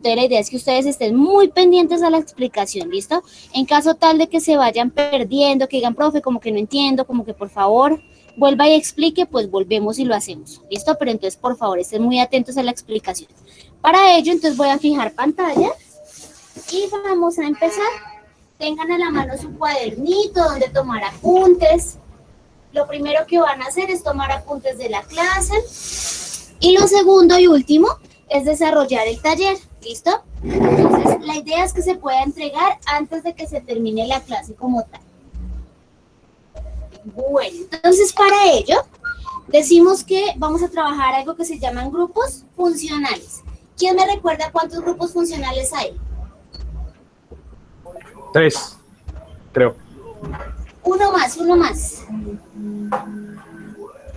Entonces la idea es que ustedes estén muy pendientes a la explicación, ¿listo? En caso tal de que se vayan perdiendo, que digan, profe, como que no entiendo, como que por favor vuelva y explique, pues volvemos y lo hacemos, ¿listo? Pero entonces, por favor, estén muy atentos a la explicación. Para ello, entonces voy a fijar pantalla y vamos a empezar. Tengan a la mano su cuadernito donde tomar apuntes. Lo primero que van a hacer es tomar apuntes de la clase. Y lo segundo y último es desarrollar el taller, ¿listo? Entonces, la idea es que se pueda entregar antes de que se termine la clase como tal. Bueno, entonces para ello, decimos que vamos a trabajar algo que se llaman grupos funcionales. ¿Quién me recuerda cuántos grupos funcionales hay? 3, creo. Uno más.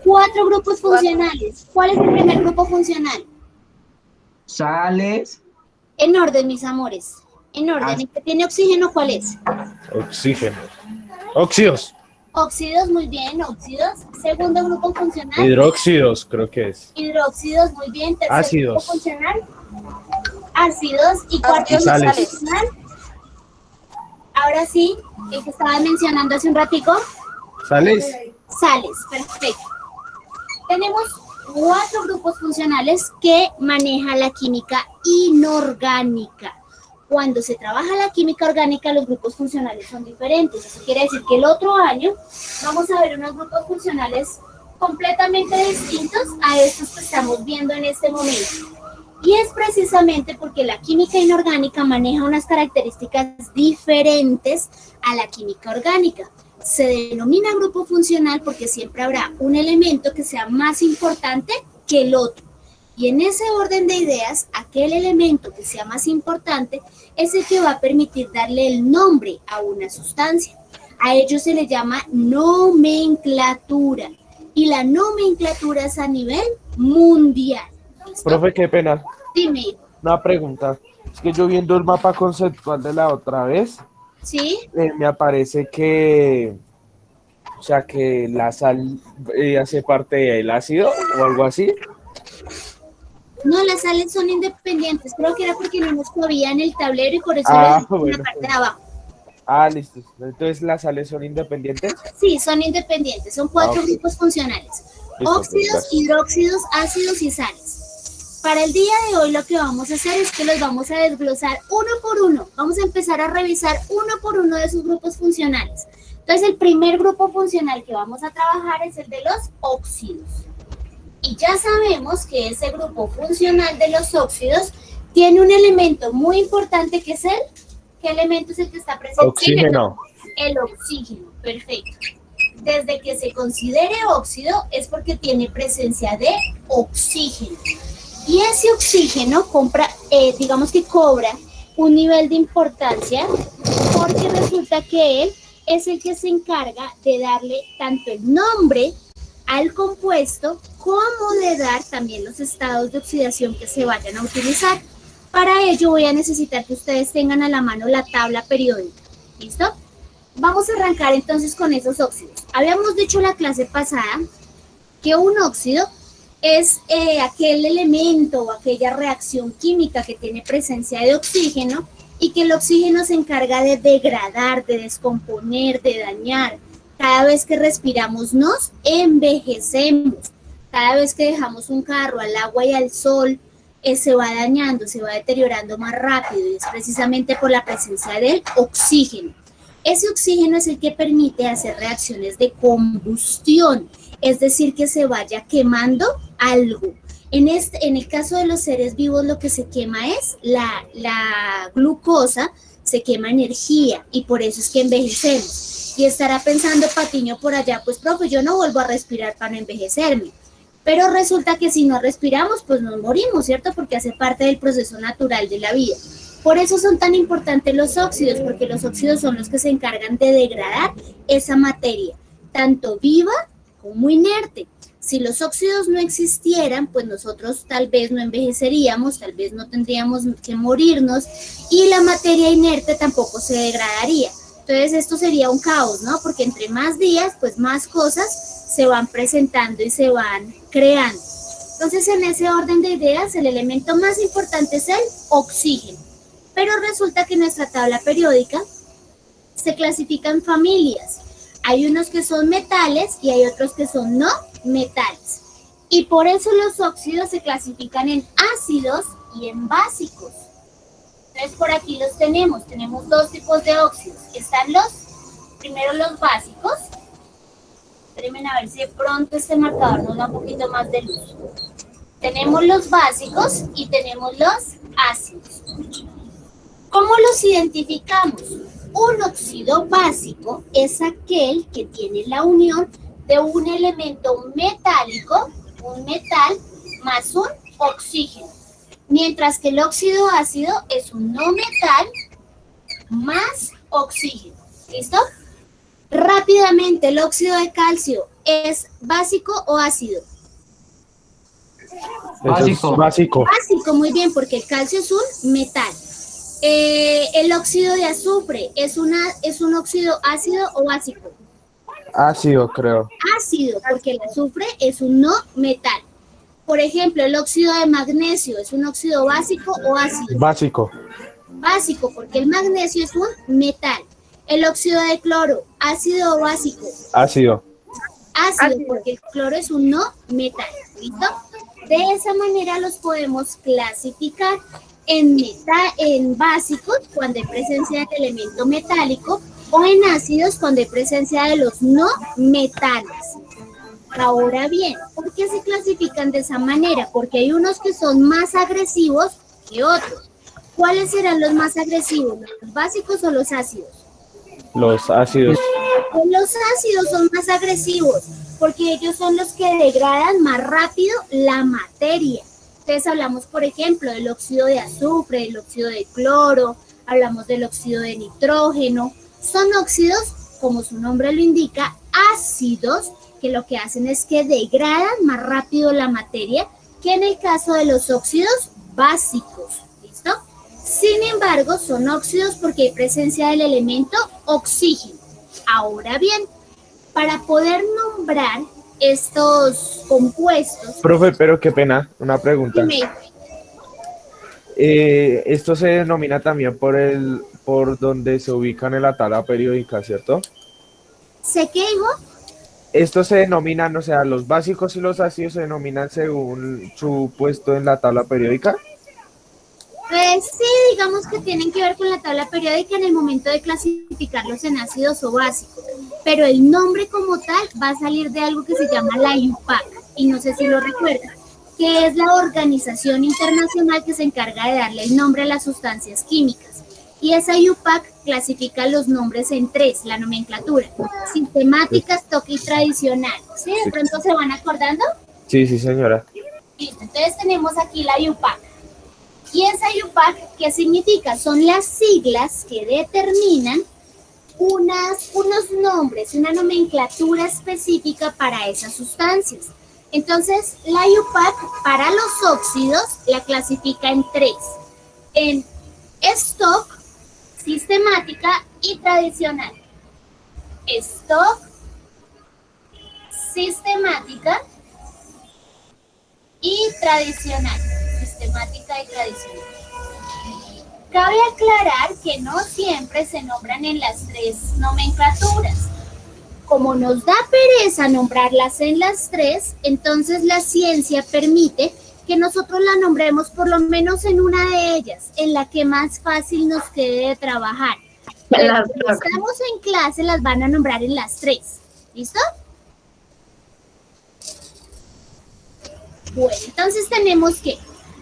4 grupos funcionales. ¿Cuál es el primer grupo funcional? Sales. En orden, mis amores. En orden. ¿El que tiene oxígeno cuál es? Oxígeno. Óxidos. Óxidos, muy bien, óxidos. Segundo grupo funcional. Hidróxidos, creo que es. Hidróxidos, muy bien. Tercer Ácidos. grupo funcional. Ácidos. Y cuarto Y sales. grupo funcional. Ahora sí, el que estaba mencionando hace un ratico. ¿Sales? Sales, perfecto. Tenemos 4 grupos funcionales que maneja la química inorgánica. Cuando se trabaja la química orgánica, los grupos funcionales son diferentes. Eso quiere decir que el otro año vamos a ver unos grupos funcionales completamente distintos a estos que estamos viendo en este momento. Y es precisamente porque la química inorgánica maneja unas características diferentes a la química orgánica. Se denomina grupo funcional porque siempre habrá un elemento que sea más importante que el otro. Y en ese orden de ideas, aquel elemento que sea más importante es el que va a permitir darle el nombre a una sustancia. A ello se le llama nomenclatura. Y la nomenclatura es a nivel mundial. ¿Listo? Profe, qué pena. Dime. Una pregunta. Es que yo viendo el mapa conceptual de la otra vez, ¿Sí? me aparece que, o sea, que la sal hace parte del ácido o algo así. No, las sales son independientes. Creo que era porque no nos cabía en el tablero y por eso lo en la parte de abajo. Listo. Entonces, ¿las sales son independientes? Sí, son independientes. Son 4 Ok. grupos funcionales. Listo, Óxidos, gracias. hidróxidos, ácidos y sales. Para el día de hoy lo que vamos a hacer es que los vamos a desglosar uno por uno. Vamos a empezar a revisar uno por uno de sus grupos funcionales. Entonces, el primer grupo funcional que vamos a trabajar es el de los óxidos. Y ya sabemos que ese grupo funcional de los óxidos tiene un elemento muy importante que es el... ¿Qué elemento es el que está presente? Oxígeno. El oxígeno, perfecto. Desde que se considere óxido es porque tiene presencia de oxígeno. Y ese oxígeno digamos que cobra un nivel de importancia porque resulta que él es el que se encarga de darle tanto el nombre al compuesto como de dar también los estados de oxidación que se vayan a utilizar. Para ello voy a necesitar que ustedes tengan a la mano la tabla periódica. ¿Listo? Vamos a arrancar entonces con esos óxidos. Habíamos dicho la clase pasada que un óxido es aquel elemento o aquella reacción química que tiene presencia de oxígeno y que el oxígeno se encarga de degradar, de descomponer, de dañar. Cada vez que respiramos nos envejecemos. Cada vez que dejamos un carro al agua y al sol, se va dañando, se va deteriorando más rápido y es precisamente por la presencia del oxígeno. Ese oxígeno es el que permite hacer reacciones de combustión, es decir, que se vaya quemando algo. En el caso de los seres vivos lo que se quema es la glucosa, se quema energía y por eso es que envejecemos. Y estará pensando Patiño por allá, pues profe, yo no vuelvo a respirar para no envejecerme. Pero resulta que si no respiramos, pues nos morimos, ¿cierto? Porque hace parte del proceso natural de la vida. Por eso son tan importantes los óxidos, porque los óxidos son los que se encargan de degradar esa materia, tanto viva como inerte. Si los óxidos no existieran, pues nosotros tal vez no envejeceríamos, tal vez no tendríamos que morirnos y la materia inerte tampoco se degradaría. Entonces esto sería un caos, ¿no? Porque entre más días, pues más cosas se van presentando y se van creando. Entonces, en ese orden de ideas, el elemento más importante es el oxígeno. Pero resulta que nuestra tabla periódica se clasifica en familias. Hay unos que son metales y hay otros que son no metales. Y por eso los óxidos se clasifican en ácidos y en básicos. Entonces, por aquí los tenemos. Tenemos dos tipos de óxidos. Están primero los básicos. Espérenme a ver si de pronto este marcador nos da un poquito más de luz. Tenemos los básicos y tenemos los ácidos. ¿Cómo los identificamos? Un óxido básico es aquel que tiene la unión de un elemento metálico, un metal, más un oxígeno. Mientras que el óxido ácido es un no metal más oxígeno. ¿Listo? Rápidamente, ¿el óxido de calcio es básico o ácido? Básico. Básico. Básico, muy bien, porque el calcio es un metal. El óxido de azufre es un óxido ácido o básico. Ácido, creo. Ácido, porque el azufre es un no metal. Por ejemplo, el óxido de magnesio es un óxido básico o ácido. Básico. Básico, porque el magnesio es un metal. El óxido de cloro, ácido o básico. Ácido. Ácido, porque el cloro es un no metal. ¿Listo? De esa manera los podemos clasificar en básicos cuando hay presencia del elemento metálico o en ácidos cuando hay presencia de los no metales. Ahora bien, ¿por qué se clasifican de esa manera? Porque hay unos que son más agresivos que otros. ¿Cuáles serán los más agresivos? ¿Los básicos o los ácidos? Los ácidos. Los ácidos son más agresivos porque ellos son los que degradan más rápido la materia. Entonces hablamos, por ejemplo, del óxido de azufre, del óxido de cloro, hablamos del óxido de nitrógeno. Son óxidos, como su nombre lo indica, ácidos, que lo que hacen es que degradan más rápido la materia que en el caso de los óxidos básicos. ¿Listo? Sin embargo, son óxidos porque hay presencia del elemento oxígeno. Ahora bien, para poder nombrar estos compuestos... Profe, pero qué pena, una pregunta. Dime. Esto se denomina también por donde se ubican en la tabla periódica, ¿cierto? ¿Sé qué digo? Estos se denominan, o sea, los básicos y los ácidos se denominan según su puesto en la tabla periódica. Pues sí, digamos que tienen que ver con la tabla periódica en el momento de clasificarlos en ácidos o básicos, pero el nombre como tal va a salir de algo que se llama la IUPAC, y no sé si lo recuerdan, que es la organización internacional que se encarga de darle el nombre a las sustancias químicas. Y esa IUPAC clasifica los nombres en tres, la nomenclatura: sistemática, stock y tradicional. ¿Sí? ¿De pronto se van acordando? Sí, sí, señora. Listo, entonces tenemos aquí la IUPAC. ¿Y esa IUPAC qué significa? Son las siglas que determinan unos nombres, una nomenclatura específica para esas sustancias. Entonces, la IUPAC para los óxidos la clasifica en tres: en stock, sistemática y tradicional. Stock, sistemática y tradicional. Sistemática y tradicional. Cabe aclarar que no siempre se nombran en las tres nomenclaturas. Como nos da pereza nombrarlas en las tres, entonces la ciencia permite que nosotros la nombremos por lo menos en una de ellas, en la que más fácil nos quede de trabajar. Pero cuando estamos en clase las van a nombrar en las tres. ¿Listo? Bueno, entonces tenemos que,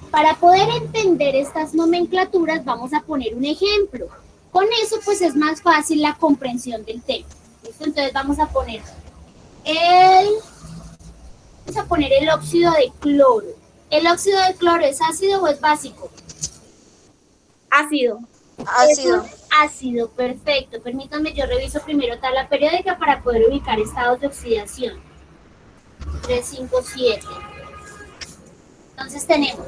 para poder entender estas nomenclaturas, vamos a poner un ejemplo. Con eso, pues, es más fácil la comprensión del tema. ¿Listo? Entonces vamos a poner el óxido de cloro. ¿El óxido de cloro es ácido o es básico? Ácido. Ácido. Ácido, perfecto. Permítanme, yo reviso primero tabla periódica para poder ubicar estados de oxidación. 3, 5, 7. Entonces tenemos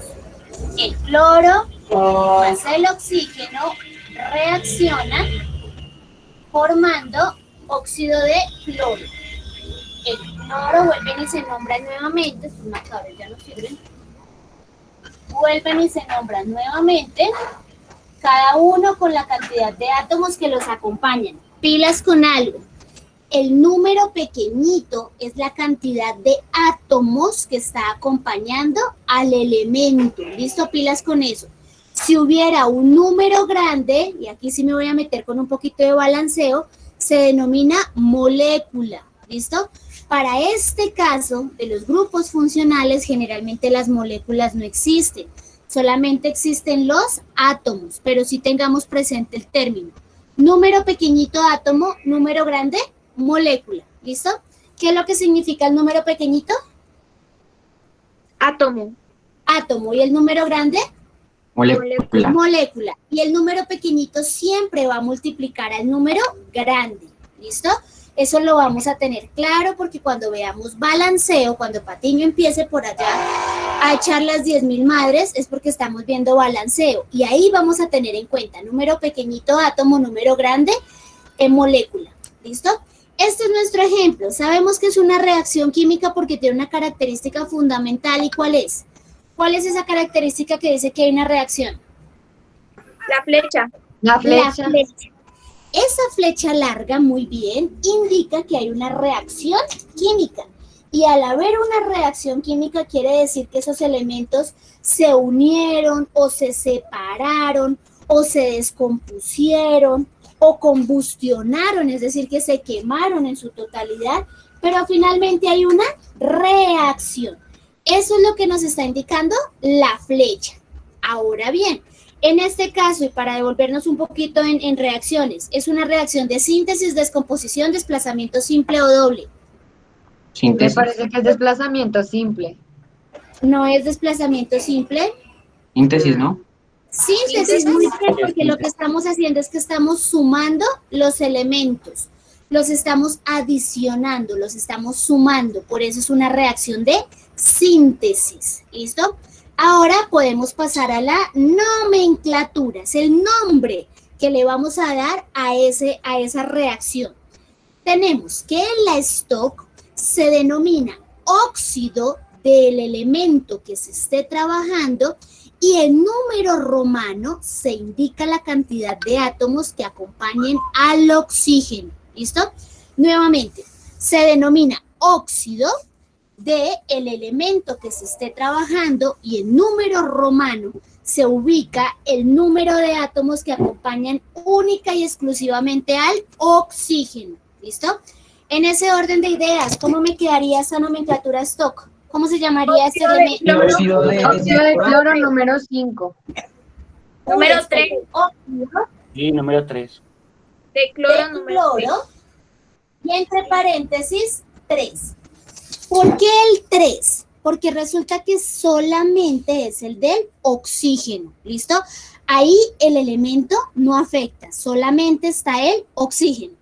el cloro más el oxígeno reaccionan formando óxido de cloro. El Ahora vuelven y se nombran nuevamente, estos marcadores ya no sirven. Vuelven y se nombran nuevamente, cada uno con la cantidad de átomos que los acompañan. Pilas con algo. El número pequeñito es la cantidad de átomos que está acompañando al elemento. ¿Listo? Pilas con eso. Si hubiera un número grande, y aquí sí me voy a meter con un poquito de balanceo, se denomina molécula. ¿Listo? Para este caso de los grupos funcionales, generalmente las moléculas no existen. Solamente existen los átomos, pero sí tengamos presente el término. Número pequeñito átomo, número grande molécula. ¿Listo? ¿Qué es lo que significa el número pequeñito? Átomo. Átomo. ¿Y el número grande? Molécula. Molécula. Y el número pequeñito siempre va a multiplicar al número grande. ¿Listo? Eso lo vamos a tener claro porque cuando veamos balanceo, cuando Patiño empiece por allá a echar las 10.000 madres, es porque estamos viendo balanceo. Y ahí vamos a tener en cuenta número pequeñito átomo, número grande molécula. ¿Listo? Este es nuestro ejemplo. Sabemos que es una reacción química porque tiene una característica fundamental. ¿Y cuál es? ¿Cuál es esa característica que dice que hay una reacción? La flecha. La flecha. Esa flecha larga, muy bien, indica que hay una reacción química. Y al haber una reacción química quiere decir que esos elementos se unieron o se separaron o se descompusieron o combustionaron, es decir, que se quemaron en su totalidad, pero finalmente hay una reacción. Eso es lo que nos está indicando la flecha. Ahora bien, en este caso, y para devolvernos un poquito en reacciones, es una reacción de síntesis, descomposición, desplazamiento simple o doble. Síntesis. Me parece que es desplazamiento simple. ¿No es desplazamiento simple? Síntesis, ¿no? Síntesis, muy bien, porque lo que estamos haciendo es que estamos sumando los elementos, los estamos adicionando, los estamos sumando, por eso es una reacción de síntesis, ¿listo? Ahora podemos pasar a la nomenclatura, es el nombre que le vamos a dar a esa reacción. Tenemos que en la stock se denomina óxido del elemento que se esté trabajando y en número romano se indica la cantidad de átomos que acompañen al oxígeno. ¿Listo? Nuevamente, se denomina óxido del elemento que se esté trabajando y en número romano se ubica el número de átomos que acompañan única y exclusivamente al oxígeno. ¿Listo? En ese orden de ideas, ¿cómo me quedaría esa nomenclatura stock? ¿Cómo se llamaría este elemento? Óxido de cloro número 5. Número 3. Óxido Sí, número 3. De cloro número 3. cloro y entre paréntesis 3. ¿Por qué el 3? Porque resulta que solamente es el del oxígeno, ¿listo? Ahí el elemento no afecta, solamente está el oxígeno.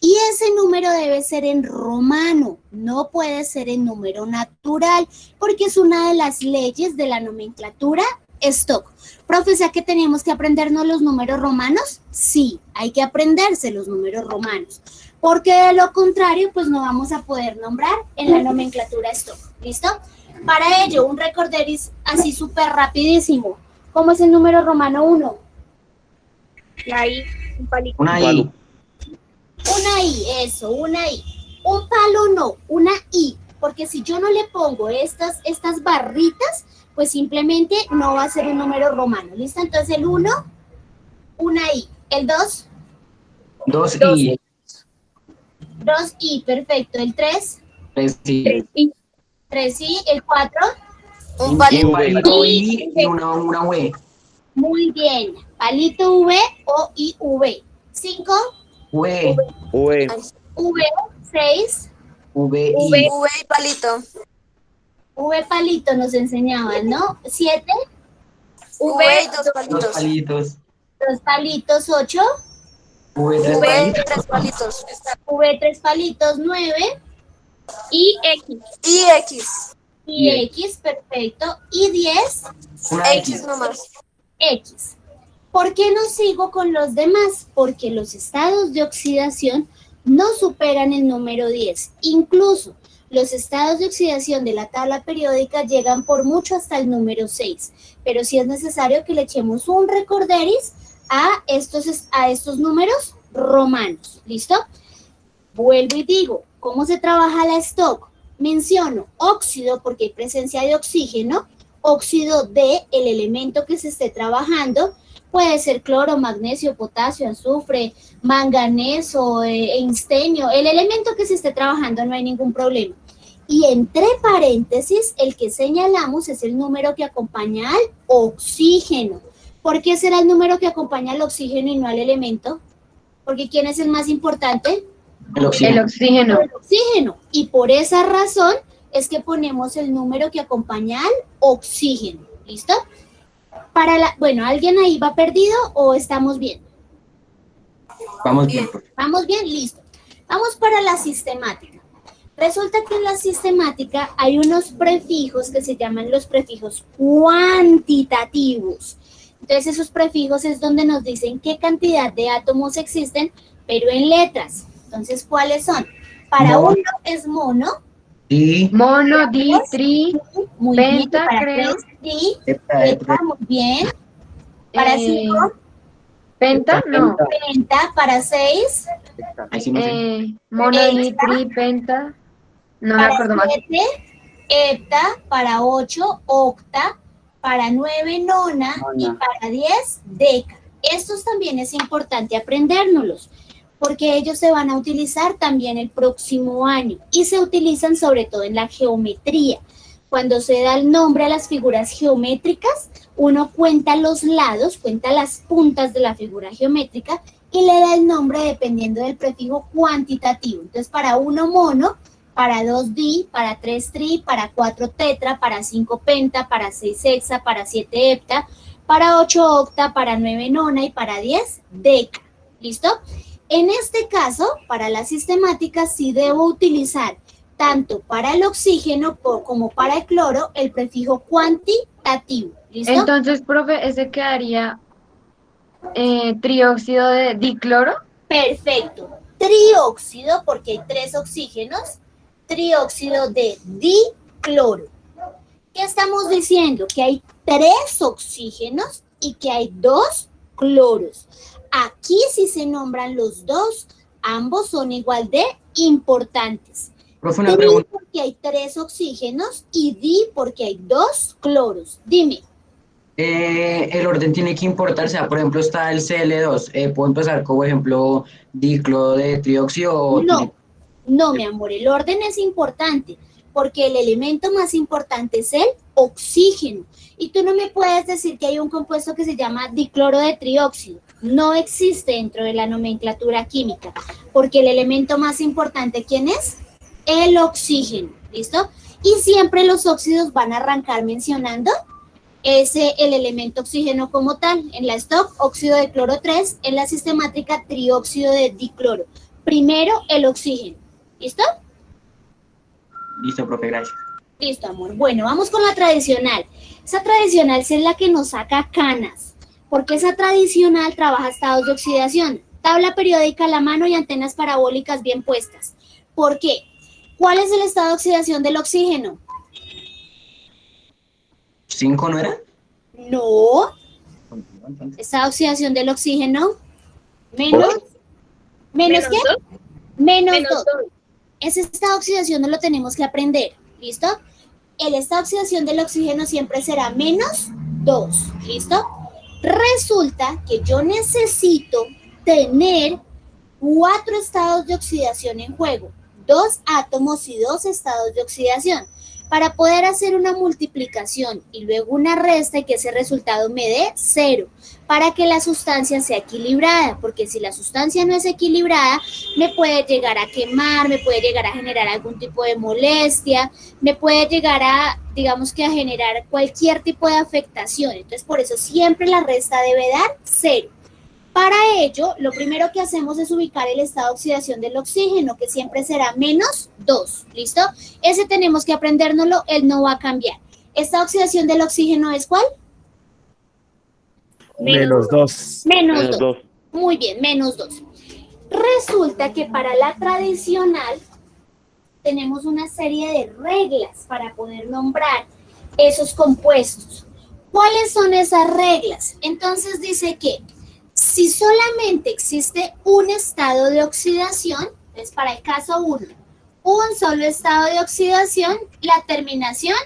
Y ese número debe ser en romano, no puede ser en número natural, porque es una de las leyes de la nomenclatura stock. Profe, ¿sea que tenemos que aprendernos los números romanos? Sí, hay que aprenderse los números romanos, porque de lo contrario, pues no vamos a poder nombrar en la nomenclatura stock. ¿Listo? Para ello, un recorderis así súper rapidísimo. ¿Cómo es el número romano 1? La I, un palito. Una I. Una I, eso, una I. Un palo no, una I, porque si yo no le pongo estas barritas, pues simplemente no va a ser un número romano. ¿Listo? Entonces el 1, una I. El 2, Dos I. 2 I, perfecto. El 3, Tres I. 3 I. 3 I. El 4, Un palito I y una V. muy bien. Palito V o I, V. 5, V. V. V, 6, V. V. I. V y palito. V palito nos enseñaban, ¿no? 7, V y dos Dos palitos. palitos. 2 palitos, 8, V. Tres V y palitos. tres palitos. V, 3 palitos, 9, Y X. Y X. y Bien. X, perfecto, y 10, Una X X. nomás. X. ¿Por qué no sigo con los demás? Porque los estados de oxidación no superan el número 10. Incluso Los estados de oxidación de la tabla periódica llegan por mucho hasta el número 6, pero sí es necesario que le echemos un recorderis a estos números romanos. ¿Listo? Vuelvo y digo, ¿cómo se trabaja la stock? Menciono óxido porque hay presencia de oxígeno, óxido de el elemento que se esté trabajando, puede ser cloro, magnesio, potasio, azufre, manganeso, einstenio, el elemento que se esté trabajando, no hay ningún problema. Y entre paréntesis, el que señalamos es el número que acompaña al oxígeno. ¿Por qué será el número que acompaña al oxígeno y no al elemento? Porque ¿quién es el más importante? El oxígeno. El oxígeno. El oxígeno. Y por esa razón es que ponemos el número que acompaña al oxígeno. ¿Listo? Bueno, ¿alguien ahí va perdido o estamos bien? Vamos bien, profe. ¿Vamos bien? Listo. Vamos para la sistemática. Resulta que en la sistemática hay unos prefijos que se llaman los prefijos cuantitativos. Entonces esos prefijos es donde nos dicen qué cantidad de átomos existen, pero en letras. Entonces, ¿cuáles son? Para Mono. uno es mono. Y Mono, di, tri, Muy penta, bien. Para creo. tres, tri. Tetra, muy bien. Para Eh, cinco, Penta, no. penta. Para seis, ahí sí no sé. Mono, di, tri, penta. No me para acuerdo más. 7, hepta, para 8, octa, para 9, nona, y para 10, deca. Estos también es importante aprendérnoslos, porque ellos se van a utilizar también el próximo año y se utilizan sobre todo en la geometría. Cuando se da el nombre a las figuras geométricas, uno cuenta los lados, cuenta las puntas de la figura geométrica y le da el nombre dependiendo del prefijo cuantitativo. Entonces, para 1 mono, para 2 di, para 3 tri, para 4 tetra, para 5 penta, para 6 hexa, para 7 hepta, para 8 octa, para 9 nona y para 10 deca. ¿Listo? En este caso, para la sistemática, sí debo utilizar tanto para el oxígeno como para el cloro el prefijo cuantitativo. ¿Listo? Entonces, profe, ese quedaría trióxido de dicloro. Perfecto. Trióxido, porque hay 3 oxígenos, trióxido de dicloro. ¿Qué estamos diciendo? Que hay 3 oxígenos y que hay 2 cloros. Aquí sí se nombran los dos, ambos son igual de importantes. Profe, una Tri pregunta. porque hay 3 oxígenos y di porque hay 2 cloros. Dime. El orden tiene que importar, o sea, por ejemplo, está el Cl2. ¿Puedo empezar como ejemplo dicloro de trióxido? O No, no, mi amor, el orden es importante porque el elemento más importante es el oxígeno. Y tú no me puedes decir que hay un compuesto que se llama dicloro de trióxido. No existe dentro de la nomenclatura química, porque el elemento más importante, ¿quién es? El oxígeno, ¿listo? Y siempre los óxidos van a arrancar mencionando el elemento oxígeno como tal. En la stock, óxido de cloro 3, en la sistemática, trióxido de dicloro. Primero, el oxígeno, ¿listo? Listo, profe, gracias. Listo, amor. Bueno, vamos con la tradicional. Esa tradicional es la que nos saca canas, porque esa tradicional trabaja estados de oxidación, tabla periódica a la mano y antenas parabólicas bien puestas. ¿Por qué? ¿Cuál es el estado de oxidación del oxígeno? 5, ¿no era? No. Estado de oxidación del oxígeno. Menos. ¿Menos qué? dos. Menos Menos 2. dos. Ese estado de oxidación no lo tenemos que aprender. ¿Listo? El estado de oxidación del oxígeno siempre será menos 2. ¿Listo? Resulta que yo necesito tener 4 estados de oxidación en juego. 2 átomos y 2 estados de oxidación. Para poder hacer una multiplicación y luego una resta y que ese resultado me dé 0, para que la sustancia sea equilibrada, porque si la sustancia no es equilibrada, me puede llegar a quemar, me puede llegar a generar algún tipo de molestia, me puede llegar a, digamos que a generar cualquier tipo de afectación. Entonces, por eso siempre la resta debe dar 0. Para ello, lo primero que hacemos es ubicar el estado de oxidación del oxígeno, que siempre será menos 2, ¿listo? Ese tenemos que aprendérnoslo, él no va a cambiar. ¿Esta oxidación del oxígeno es cuál? Menos 2. Menos 2. Muy bien, menos 2. Resulta que para la tradicional, tenemos una serie de reglas para poder nombrar esos compuestos. ¿Cuáles son esas reglas? Entonces dice que si solamente existe un estado de oxidación, es para el caso 1, un solo estado de oxidación, la terminación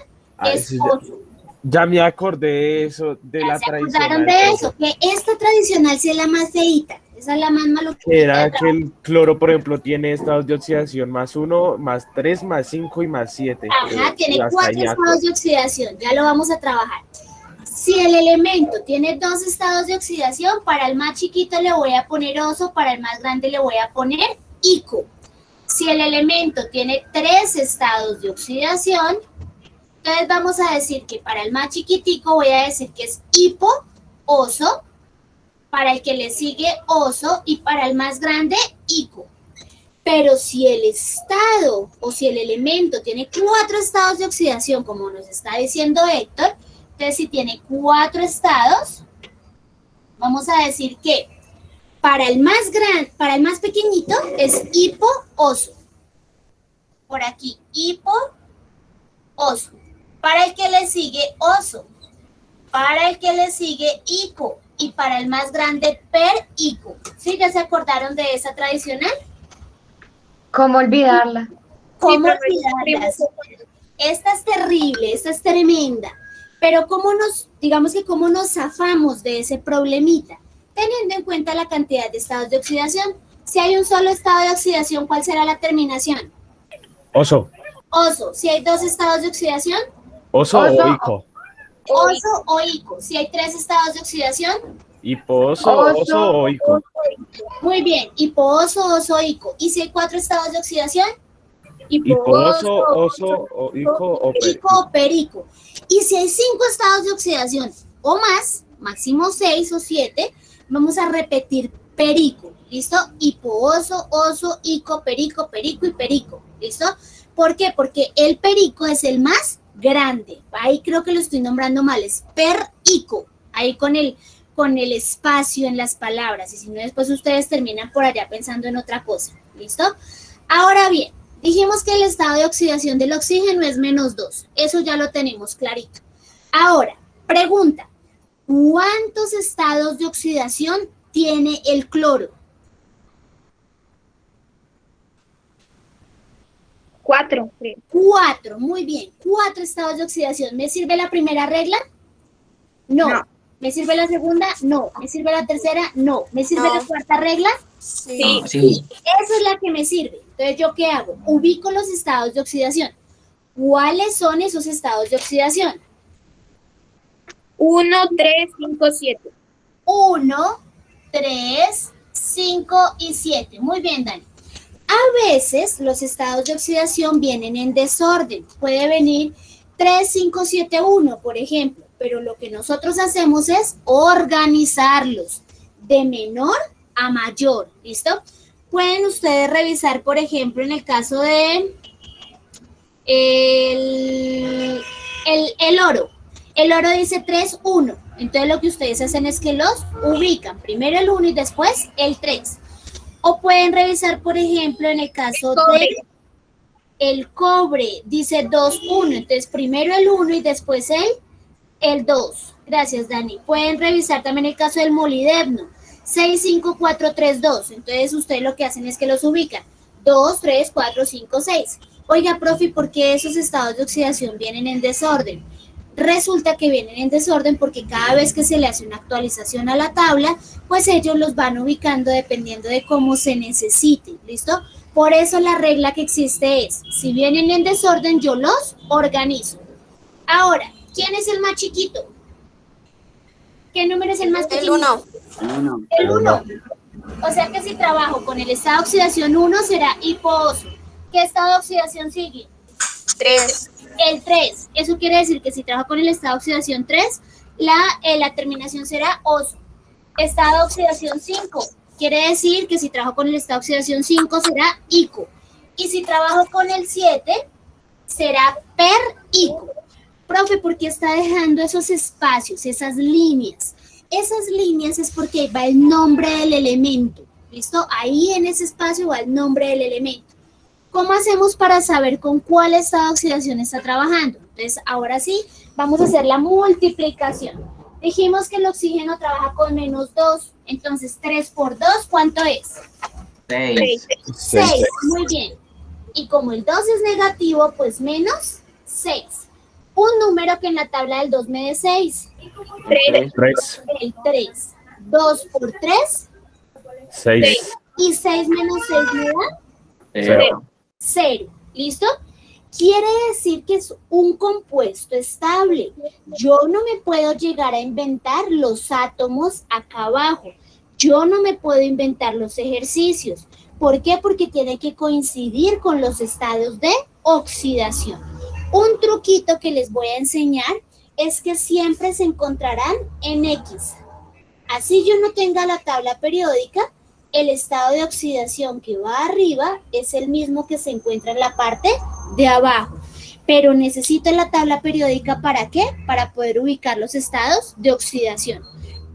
es Sí, oso. ya me acordé de eso, de ¿Ya la se acordaron tradicional. de eso? Que esta tradicional sí es la más feíta, esa es la más maluca. Que era que el cloro, por ejemplo, tiene estados de oxidación +1, +3, +5 y +7. Ajá, tiene 4 estados de oxidación, ya lo vamos a trabajar. Si el elemento tiene 2 estados de oxidación, para el más chiquito le voy a poner oso, para el más grande le voy a poner ico. Si el elemento tiene 3 estados de oxidación, entonces vamos a decir que para el más chiquitico voy a decir que es hipo, oso, para el que le sigue oso y para el más grande ico. Pero si el estado o si el elemento tiene 4 estados de oxidación, como nos está diciendo Héctor, entonces si tiene 4 estados, vamos a decir que para el más para el más pequeñito es hipo, oso. Por aquí, hipo, oso. Para el que le sigue, oso. Para el que le sigue, ico. Y para el más grande, per, ico. ¿Sí? ¿Ya se acordaron de esa tradicional? ¿Cómo olvidarla? ¿Cómo pero olvidarlas? Esta es terrible, esta es tremenda. Pero cómo nos zafamos de ese problemita, teniendo en cuenta la cantidad de estados de oxidación. Si hay un solo estado de oxidación, ¿cuál será la terminación? Oso. Oso. Si hay 2 estados de oxidación, Oso Oso. o ico. oso o ico. Si hay 3 estados de oxidación, Hiposo, Oso. oso o ico. muy bien, hipooso, oso, ico. Y si hay 4 estados de oxidación, Hiposo, oso o ico o per. ico o perico. Y si hay 5 estados de oxidación o más, máximo 6 o 7, vamos a repetir perico. ¿Listo? Hipooso, oso, ico, perico, perico y perico. ¿Listo? ¿Por qué? Porque el perico es el más grande. Ahí creo que lo estoy nombrando mal. Es perico. Ahí con el espacio en las palabras. Y si no, después ustedes terminan por allá pensando en otra cosa. ¿Listo? Ahora bien, dijimos que el estado de oxidación del oxígeno es -2. Eso ya lo tenemos clarito. Ahora, pregunta. ¿Cuántos estados de oxidación tiene el cloro? 4, creo. 4, muy bien. 4 estados de oxidación. ¿Me sirve la primera regla? No. No. ¿Me sirve la segunda? No. ¿Me sirve la tercera? No. ¿Me sirve No. la cuarta regla? Sí. Sí. Esa es la que me sirve. Entonces, ¿yo qué hago? Ubico los estados de oxidación. ¿Cuáles son esos estados de oxidación? 1, 3, 5, 7. 1, 3, 5 y 7. Muy bien, Dani. A veces los estados de oxidación vienen en desorden. Puede venir 3, 5, 7, 1, por ejemplo. Pero lo que nosotros hacemos es organizarlos de menor a mayor. ¿Listo? Pueden ustedes revisar, por ejemplo, en el caso de el oro. El oro dice 3, 1. Entonces lo que ustedes hacen es que los ubican. Primero el 1 y después el 3. O pueden revisar, por ejemplo, en el caso de el cobre. Dice 2, 1. Entonces primero el 1 y después el 2. Gracias, Dani. Pueden revisar también el caso del molibdeno. 6, 5, 4, 3, 2. Entonces ustedes lo que hacen es que los ubican. 2, 3, 4, 5, 6. Oiga, profe, ¿por qué esos estados de oxidación vienen en desorden? Resulta que vienen en desorden porque cada vez que se le hace una actualización a la tabla, pues ellos los van ubicando dependiendo de cómo se necesite, ¿listo? Por eso la regla que existe es, si vienen en desorden, yo los organizo. Ahora, ¿quién es el más chiquito? ¿Qué número es el más El pequeño? 1. El 1. O sea que si trabajo con el estado de oxidación 1 será hipooso. ¿Qué estado de oxidación sigue? 3. El 3. Eso quiere decir que si trabajo con el estado de oxidación 3, la terminación será oso. Estado de oxidación 5. Quiere decir que si trabajo con el estado de oxidación 5 será ico. Y si trabajo con el 7, será per ico. Profe, ¿por qué está dejando esos espacios, esas líneas? Esas líneas es porque ahí va el nombre del elemento. ¿Listo? Ahí en ese espacio va el nombre del elemento. ¿Cómo hacemos para saber con cuál estado de oxidación está trabajando? Entonces, ahora sí, vamos a hacer la multiplicación. Dijimos que el oxígeno trabaja con -2, entonces 3 por 2, ¿cuánto es? 6. 6, muy bien. Y como el 2 es negativo, pues menos 6. Un número que en la tabla del 2 me dé 6. 3, El 3. 2 por 3. 6, Y 6 menos 6 me da 0. 0. ¿Listo? Quiere decir que es un compuesto estable. Yo no me puedo llegar a inventar los átomos acá abajo. Yo no me puedo inventar los ejercicios. ¿Por qué? Porque tiene que coincidir con los estados de oxidación. Un truquito que les voy a enseñar es que siempre se encontrarán en X. Así yo no tenga la tabla periódica, el estado de oxidación que va arriba es el mismo que se encuentra en la parte de abajo. Pero necesito la tabla periódica, ¿para qué? Para poder ubicar los estados de oxidación.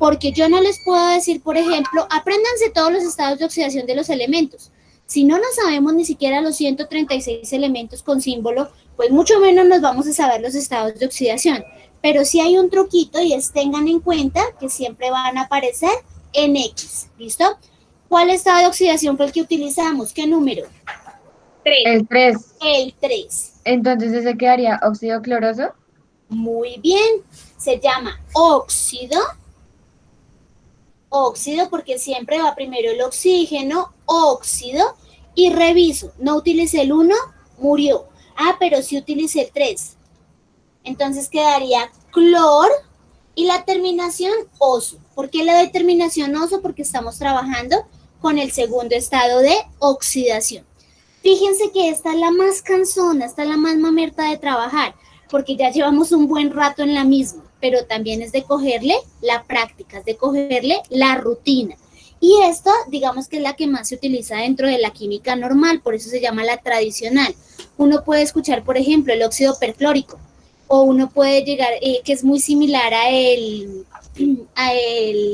Porque yo no les puedo decir, por ejemplo, apréndanse todos los estados de oxidación de los elementos. Si no nos sabemos ni siquiera los 136 elementos con símbolo, pues mucho menos nos vamos a saber los estados de oxidación. Pero sí hay un truquito y es tengan en cuenta que siempre van a aparecer en X. ¿Listo? ¿Cuál estado de oxidación fue el que utilizamos? ¿Qué número? 3. El 3. El 3. Entonces ese quedaría óxido cloroso. Muy bien. Se llama óxido. Óxido porque siempre va primero el oxígeno, óxido, y reviso. No utilicé el 1, murió. Ah, pero sí utilicé el 3. Entonces quedaría clor y la terminación oso. ¿Por qué le doy terminación oso? Porque estamos trabajando con el segundo estado de oxidación. Fíjense que esta es la más cansona, esta es la más mamerta de trabajar, porque ya llevamos un buen rato en la misma, pero también es de cogerle la práctica, es de cogerle la rutina. Y esta, digamos que es la que más se utiliza dentro de la química normal, por eso se llama la tradicional. Uno puede escuchar, por ejemplo, el óxido perclórico, o uno puede llegar, que es muy similar a el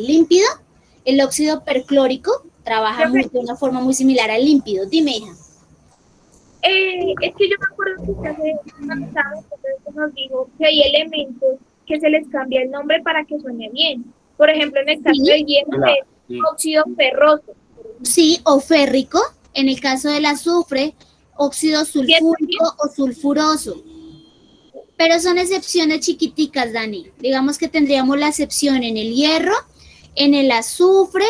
límpido, el óxido perclórico trabaja de una forma muy similar al límpido. Dime, hija. Es que yo me acuerdo que usted hace una vez nos dijo que hay elementos que se les cambia el nombre para que suene bien. Por ejemplo, en el caso Sí. del hielo es óxido ferroso. Sí, o férrico, en el caso del azufre, óxido sulfúrico o sulfuroso. Pero son excepciones chiquiticas, Dani. Digamos que tendríamos la excepción en el hierro, en el azufre,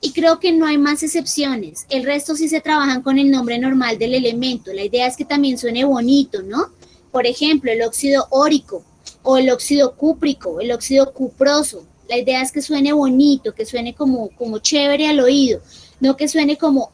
y creo que no hay más excepciones. El resto sí se trabajan con el nombre normal del elemento. La idea es que también suene bonito, ¿no? Por ejemplo, el óxido órico, o el óxido cúprico, el óxido cuproso. La idea es que suene bonito, que suene como chévere al oído, no que suene como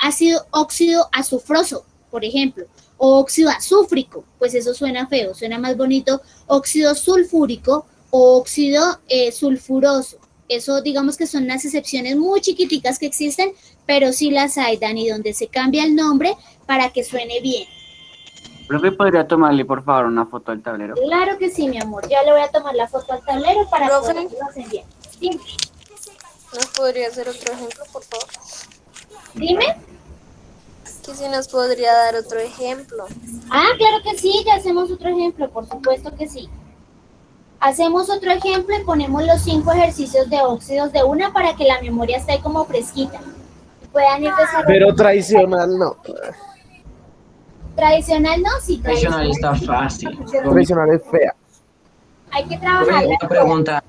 óxido azufroso, por ejemplo, o óxido azúfrico, pues eso suena feo, suena más bonito óxido sulfúrico o óxido sulfuroso. Eso digamos que son unas excepciones muy chiquiticas que existen, pero sí las hay, Dani, donde se cambia el nombre para que suene bien. Profe, ¿podría tomarle, por favor, una foto del tablero? Claro que sí, mi amor. Ya le voy a tomar la foto al tablero para Profe. poderlo hacer bien. Dime. ¿Nos podría hacer otro ejemplo, por favor? Dime. Que si nos podría dar otro ejemplo. Ah, claro que sí, ya hacemos otro ejemplo, por supuesto que sí. Hacemos otro ejemplo y ponemos los 5 ejercicios de óxidos de una para que la memoria esté como fresquita. Y puedan ir desarrollando. Pero tradicional no. Tradicional no, sí, Tradicional está fácil. Tradicional es fea. Hay que trabajar. Una pregunta.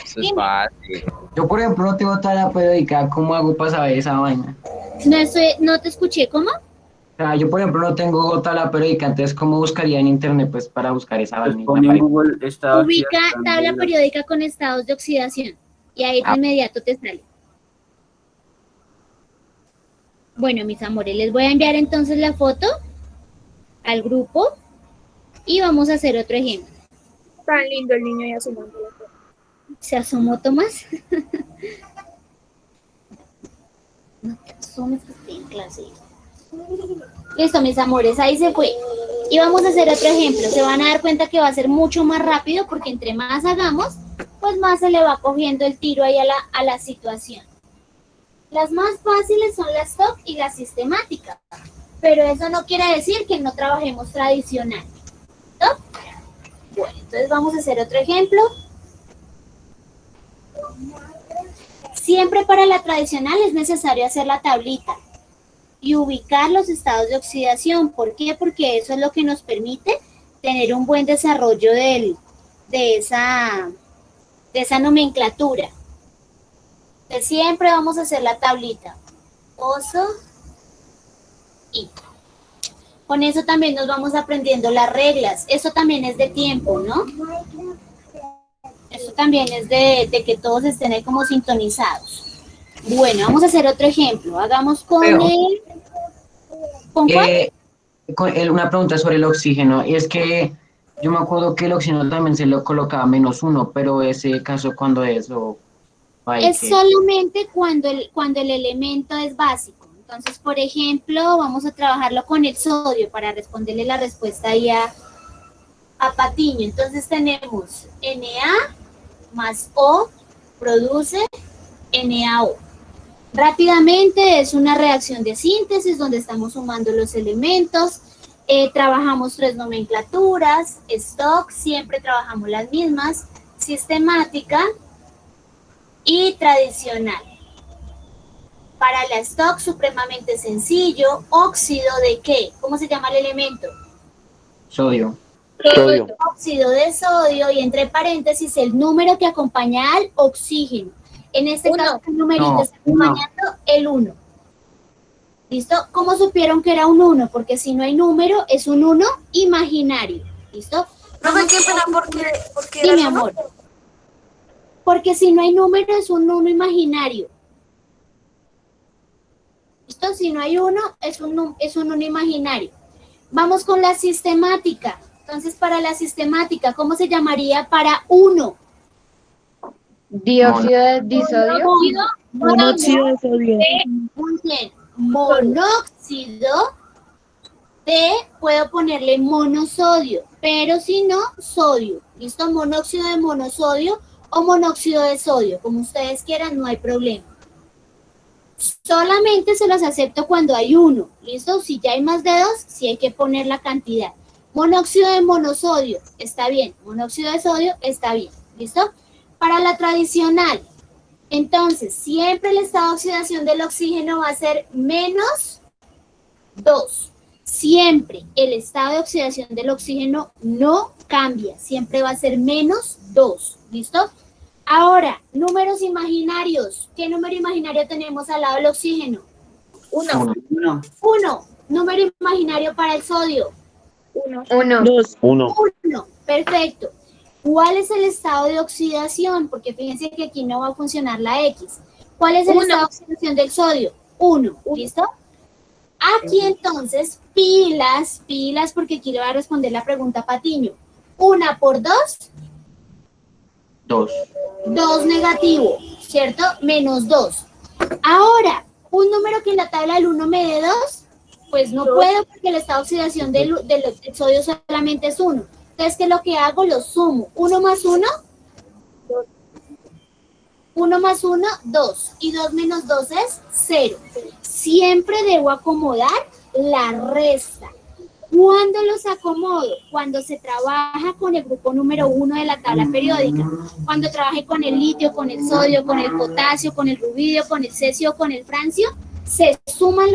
Eso es fácil. Yo, por ejemplo, no tengo tabla periódica. ¿Cómo hago para saber esa vaina? No te escuché, ¿cómo? O sea, yo, por ejemplo, no tengo tabla periódica. Entonces, ¿cómo buscaría en internet pues para buscar esa Pues vaina? pone en Google estado de Ubica oxidación tabla de- periódica con estados de oxidación y ahí de inmediato te sale. Bueno, mis amores, les voy a enviar entonces la foto al grupo y vamos a hacer otro ejemplo. Tan lindo el niño y asomando la foto. ¿Se asomó Tomás? No te asomes que estoy en clase. Listo, mis amores, ahí se fue. Y vamos a hacer otro ejemplo. Se van a dar cuenta que va a ser mucho más rápido porque entre más hagamos, pues más se le va cogiendo el tiro ahí a la situación. Las más fáciles son las TOC y la sistemática. pero eso no quiere decir que no trabajemos tradicional, ¿no? Bueno, entonces vamos a hacer otro ejemplo. Siempre para la tradicional es necesario hacer la tablita y ubicar los estados de oxidación. ¿Por qué? Porque eso es lo que nos permite tener un buen desarrollo de esa nomenclatura. Entonces, siempre vamos a hacer la tablita. Oso y con eso también nos vamos aprendiendo las reglas. Eso también es de tiempo, ¿no? Eso también es de que todos estén ahí como sintonizados. Bueno, vamos a hacer otro ejemplo. Hagamos con Pero, el... ¿Con cuál? Una pregunta sobre el oxígeno, y es que yo me acuerdo que el oxígeno también se lo colocaba -1, pero ese caso cuando es, o hay Es que... solamente cuando el elemento es básico. Entonces, por ejemplo, vamos a trabajarlo con el sodio para responderle la respuesta ahí a Patiño. Entonces tenemos Na más O produce NaO. Rápidamente es una reacción de síntesis donde estamos sumando los elementos. Trabajamos 3 nomenclaturas, stock, siempre trabajamos las mismas, sistemática y tradicional. Para la stock, supremamente sencillo. ¿Óxido de qué? ¿Cómo se llama el elemento? Sodio. Sodio. Óxido de sodio y entre paréntesis el número que acompaña al oxígeno. En este caso, el numerito No, está acompañando el 1. ¿Listo? ¿Cómo supieron que era un 1? Porque si no hay número, es un 1 imaginario. ¿Listo? Profe, qué pena, porque Sí, mi amor. Porque si no hay número, es un 1 imaginario. ¿Listo? Si no hay 1, es un 1 imaginario. Vamos con la sistemática. Entonces, para la sistemática, ¿cómo se llamaría para 1? Dióxido de disodio. Monóxido de sodio. Muy bien. Monóxido de, puedo ponerle monosodio, pero si no, sodio. ¿Listo? Monóxido de monosodio o monóxido de sodio, como ustedes quieran, no hay problema. Solamente se los acepto cuando hay 1. ¿Listo? Si ya hay más de 2, sí hay que poner la cantidad. Monóxido de monosodio, está bien. Monóxido de sodio, está bien. ¿Listo? Para la tradicional, entonces, siempre el estado de oxidación del oxígeno va a ser -2. Siempre el estado de oxidación del oxígeno no cambia. Siempre va a ser -2. ¿Listo? Ahora, números imaginarios. ¿Qué número imaginario tenemos al lado del oxígeno? 1. 1. Número imaginario para el sodio. 1. 1. 1. 1. Perfecto. ¿Cuál es el estado de oxidación? Porque fíjense que aquí no va a funcionar la X. ¿Cuál es el estado de oxidación del sodio? 1. ¿Listo? Aquí entonces, pilas, porque aquí le va a responder la pregunta a Patiño. 1 por 2, 2. 2 negativo, ¿cierto? -2. Ahora, un número que en la tabla del 1 me dé 2, pues no puedo porque el estado de oxidación del sodio solamente es 1. Entonces, ¿qué es lo que hago? Lo sumo. 1 más 1, 1 más 1, 2. Y 2 menos 2 es 0. Siempre debo acomodar la resta. ¿Cuándo los acomodo? Cuando se trabaja con el grupo número 1 de la tabla periódica. Cuando trabaje con el litio, con el sodio, con el potasio, con el rubidio, con el cesio, con el francio, se suman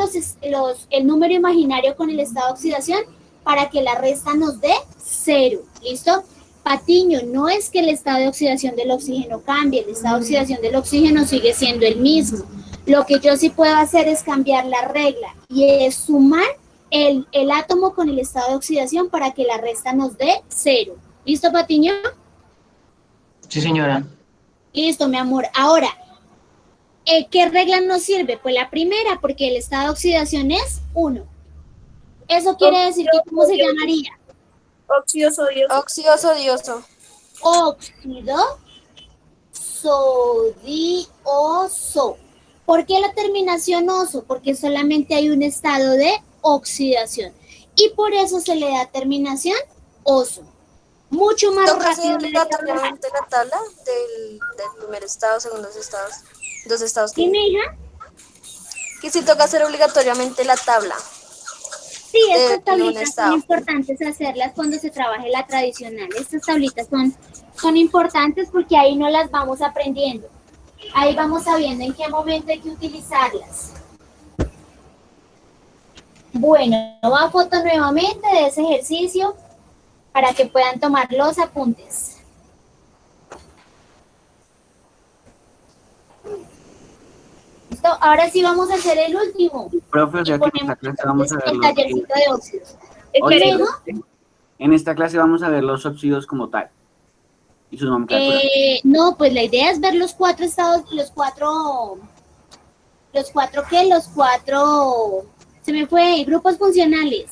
el número imaginario con el estado de oxidación para que la resta nos dé 0. ¿Listo? Patiño, no es que el estado de oxidación del oxígeno cambie, el estado de oxidación del oxígeno sigue siendo el mismo. Lo que yo sí puedo hacer es cambiar la regla y es sumar el átomo con el estado de oxidación para que la resta nos dé 0. ¿Listo, Patiño? Sí, señora. Listo, mi amor. Ahora, ¿qué regla nos sirve? Pues la primera, porque el estado de oxidación es 1. Eso quiere decir que, ¿cómo se llamaría? Óxido sodioso. Óxido sodioso. Óxido sodioso. ¿Por qué la terminación oso? Porque solamente hay un estado de oxidación. Y por eso se le da terminación oso. Mucho más ¿Toca hacer rápido. obligatoriamente la tabla del primer estado, segundos estados, dos estados? ¿Sí, mi hija? Que si toca hacer obligatoriamente la tabla. Sí, estas de un tablitas son estado. importantes hacerlas cuando se trabaje la tradicional. Estas tablitas son importantes porque ahí no las vamos aprendiendo. Ahí vamos sabiendo en qué momento hay que utilizarlas. Bueno, va foto nuevamente de ese ejercicio para que puedan tomar los apuntes. Listo, ahora sí vamos a hacer el último. Profe, o Y sea que en ponemos esta clase vamos a ver el los tallercito de óxidos. Esperemos. Luego, en esta clase vamos a ver los óxidos como tal y su nomenclatura. no, pues la idea es ver los 4 estados, se me fue, grupos funcionales.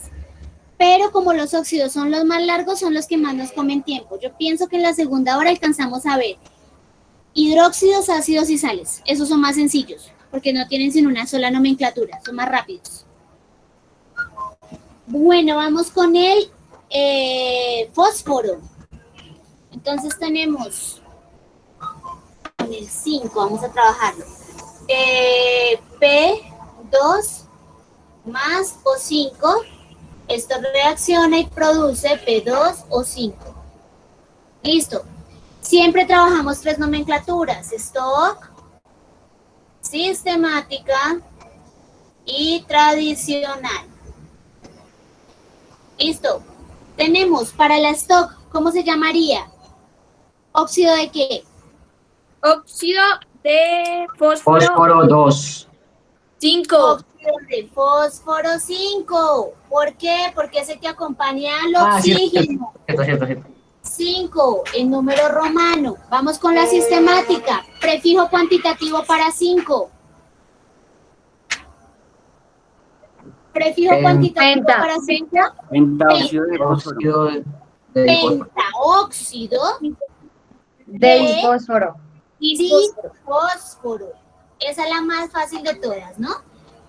Pero como los óxidos son los más largos, son los que más nos comen tiempo. Yo pienso que en la segunda hora alcanzamos a ver hidróxidos, ácidos y sales. Esos son más sencillos, porque no tienen sino una sola nomenclatura, son más rápidos. Bueno, vamos con el fósforo. Entonces tenemos con el 5, vamos a trabajarlo. P2 más O5, esto reacciona y produce P2 O5. Listo. Siempre trabajamos 3 nomenclaturas: stock, sistemática y tradicional. Listo. Tenemos para la stock, ¿cómo se llamaría? ¿Óxido de qué? Óxido de fósforo Fósforo 2. 5. Óxido de fósforo 5. ¿Por qué? Porque es el que acompaña al oxígeno. Cierto. 5, el número romano. Vamos con la sistemática. Prefijo cuantitativo para 5. Prefijo cuantitativo penta. para 5. Pentaóxido de fósforo. Óxido de fósforo. Pentaóxido Del fósforo. difósforo. Esa es la más fácil de todas, ¿no?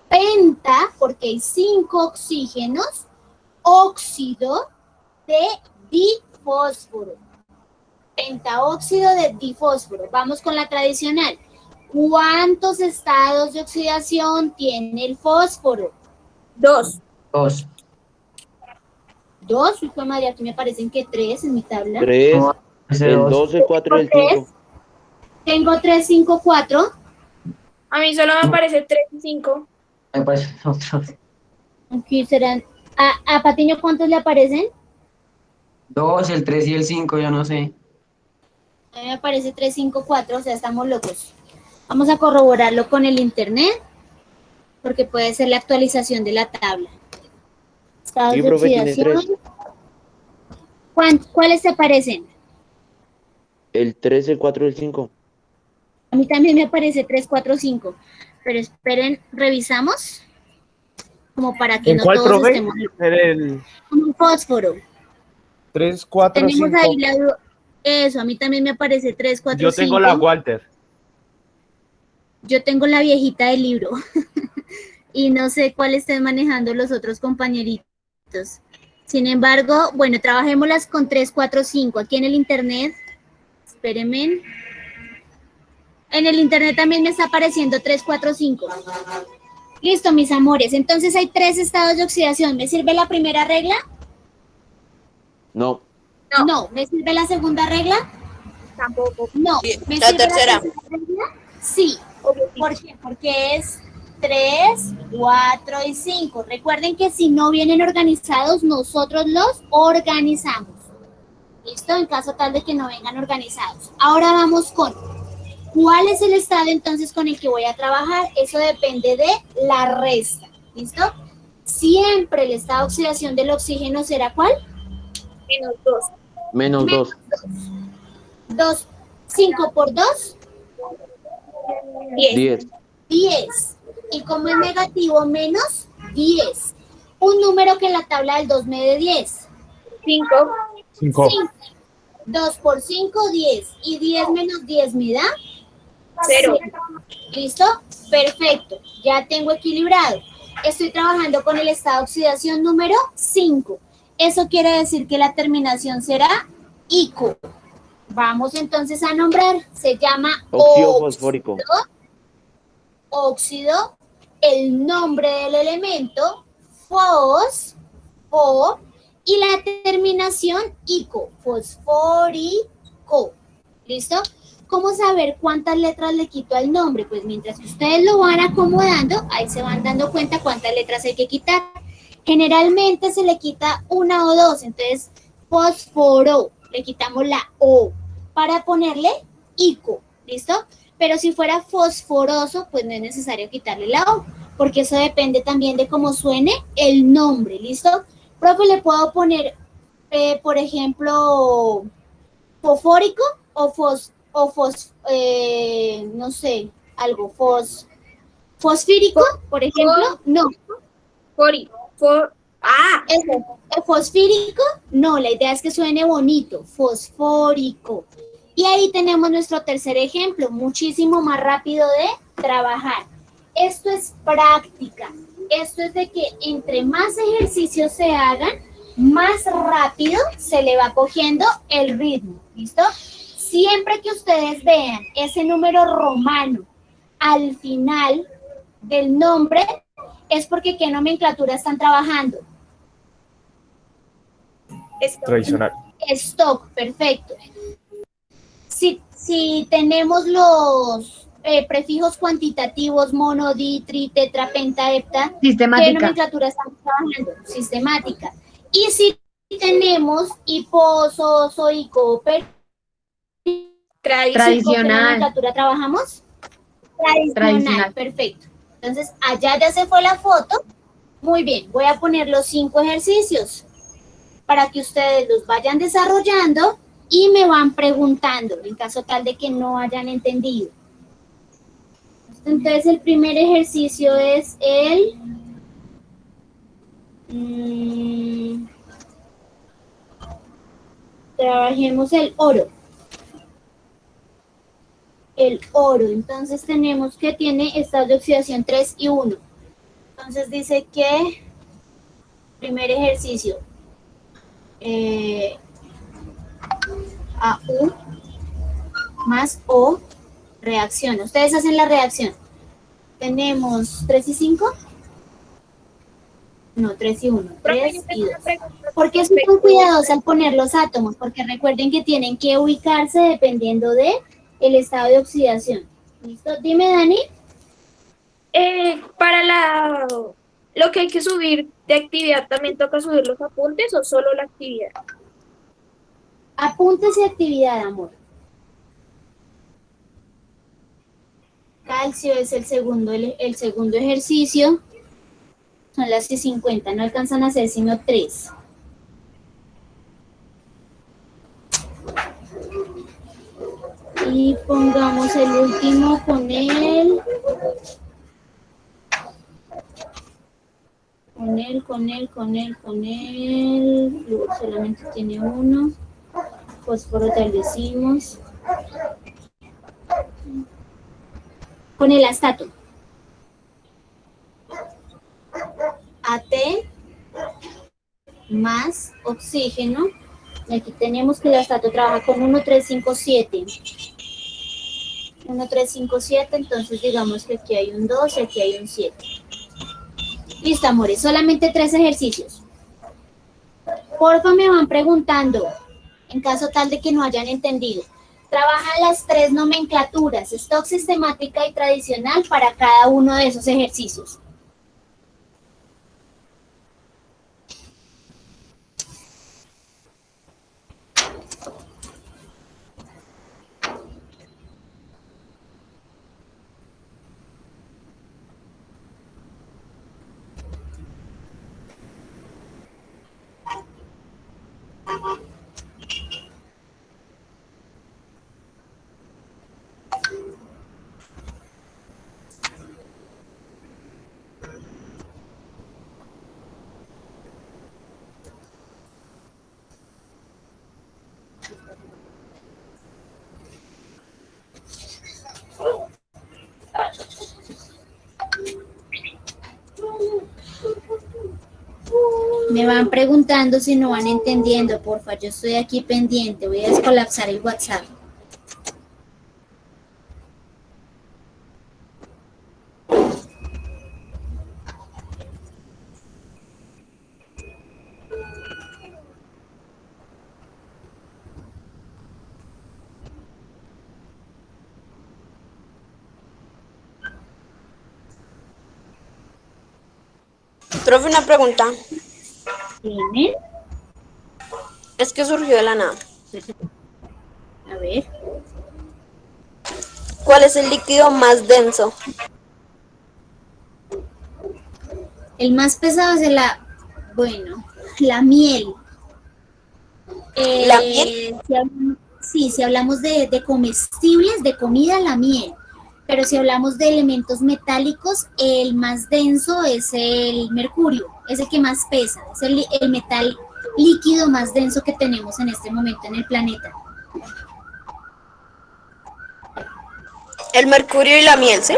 Penta, porque hay 5 oxígenos. Óxido de difósforo. Pentaóxido de difósforo. Vamos con la tradicional. ¿Cuántos estados de oxidación tiene el fósforo? 2. 2. 2. Hijo de madre, aquí me parecen que 3 en mi tabla. 3, Ese el 2. 2, el 4 y el 5. Tengo 3, 5, 4. A mí solo me parece 3 y 5. Me parece otro. Aquí serán. ¿A Patiño cuántos le aparecen? 2, el 3 y el 5, yo no sé. A mí me aparece 3, 5, 4, o sea, estamos locos. Vamos a corroborarlo con el internet, porque puede ser la actualización de la tabla. Estados Sí, de profe, tiene oxidación. ¿Cuáles te aparecen? El 3, el 4 y el 5. A mí también me aparece 3, 4, 5. Pero esperen, revisamos. Como para que ¿En no cuál, todos profe? estemos En el con fósforo. 3, 4, Tenemos 5. ahí eso, a mí también me aparece 3, 4, 5. Yo tengo la Walter. Yo tengo la viejita del libro. Y no sé cuál estén manejando los otros compañeritos. Sin embargo, bueno, trabajémoslas con 3, 4, 5. Aquí en el internet, espérenme. En el internet también me está apareciendo 3, 4, 5. Listo, mis amores. Entonces hay 3 estados de oxidación. ¿Me sirve la primera regla? No. No. ¿Me sirve la segunda regla? Tampoco. No. Sí, ¿Me la sirve tercera. la tercera regla? Sí. ¿Por qué? Porque es 3, 4 y 5. Recuerden que si no vienen organizados, nosotros los organizamos. ¿Listo? En caso tal de que no vengan organizados. Ahora vamos con, ¿cuál es el estado entonces con el que voy a trabajar? Eso depende de la resta. ¿Listo? Siempre el estado de oxidación del oxígeno será ¿cuál? Menos 2. Menos 2. 2. 5 por 2, 10. 10. 10. Y como es negativo, menos 10. Un número que en la tabla del 2 me dé 10. 5. 5. 2 por 5, 10. Y 10 menos 10 me da 0. ¿Listo? Perfecto. Ya tengo equilibrado. Estoy trabajando con el estado de oxidación número 5. Eso quiere decir que la terminación será ICO. Vamos entonces a nombrar. Se llama Óxido fosfórico. Óxido, el nombre del elemento, fos, fo, y la terminación ico, fosfórico. ¿Listo? ¿Cómo saber cuántas letras le quito al nombre? Pues mientras ustedes lo van acomodando, ahí se van dando cuenta cuántas letras hay que quitar. Generalmente se le quita una o dos, entonces fósforo, le quitamos la O para ponerle ico, ¿listo? Pero si fuera fosforoso, pues no es necesario quitarle la O, porque eso depende también de cómo suene el nombre, ¿listo? Profe, le puedo poner, por ejemplo, fosfórico no sé, algo, fosfírico, por ejemplo, no. Eso, fosfírico, no, la idea es que suene bonito, fosfórico. Y ahí tenemos nuestro tercer ejemplo, muchísimo más rápido de trabajar. Esto es práctica, esto es de que entre más ejercicios se hagan, más rápido se le va cogiendo el ritmo, ¿listo? Siempre que ustedes vean ese número romano al final del nombre, es porque qué nomenclatura están trabajando. Tradicional. Stock, perfecto. Si tenemos los prefijos cuantitativos, mono, di, tri, tetra, penta, hepta, ¿qué Sistemática. nomenclatura estamos trabajando? Sistemática. Y si tenemos hipo, so, ico, per, Tradicional. ¿qué nomenclatura trabajamos? Tradicional, perfecto. Entonces, allá ya se fue la foto. Muy bien, voy a poner los 5 ejercicios para que ustedes los vayan desarrollando y me van preguntando en caso tal de que no hayan entendido. Entonces, el primer ejercicio es el... trabajemos el oro. El oro, entonces tenemos que tiene estados de oxidación 3 y 1. Entonces dice que, primer ejercicio, AU más O, reacción. Ustedes hacen la reacción. Tenemos 3 y 5. No, 3 y 1. 3 y 2. ¿Por qué soy tan cuidadosa al poner los átomos? Porque recuerden que tienen que ubicarse dependiendo de el estado de oxidación. ¿Listo? Dime, Dani. Para lo que hay que subir de actividad, ¿también toca subir los apuntes o solo la actividad? Apuntes y actividad, amor. Calcio es el segundo ejercicio. Son las 50, no alcanzan a hacer sino 3. Y pongamos el último con él. Con él. Luego solamente tiene uno. Fósforo tal decimos. Con el astato. AT más oxígeno. Y aquí tenemos que el astato trabaja con 1357. 1357, entonces digamos que aquí hay un 2 y aquí hay un 7. Listo, amores, solamente 3 ejercicios. Porfa, me van preguntando, en caso tal de que no hayan entendido. Trabajan las 3 nomenclaturas, stock, sistemática y tradicional para cada uno de esos ejercicios. Me van preguntando si no van entendiendo, porfa, yo estoy aquí pendiente, voy a descolapsar el WhatsApp. Profe, una pregunta. Dime, Es que surgió de la nada. a ver. ¿Cuál es el líquido más denso? El más pesado es bueno, la miel. ¿La miel? Si hablamos de comestibles, de comida, la miel. Pero si hablamos de elementos metálicos, el más denso es el mercurio, es el que más pesa, es el metal líquido más denso que tenemos en este momento en el planeta. El mercurio y la miel, ¿sí?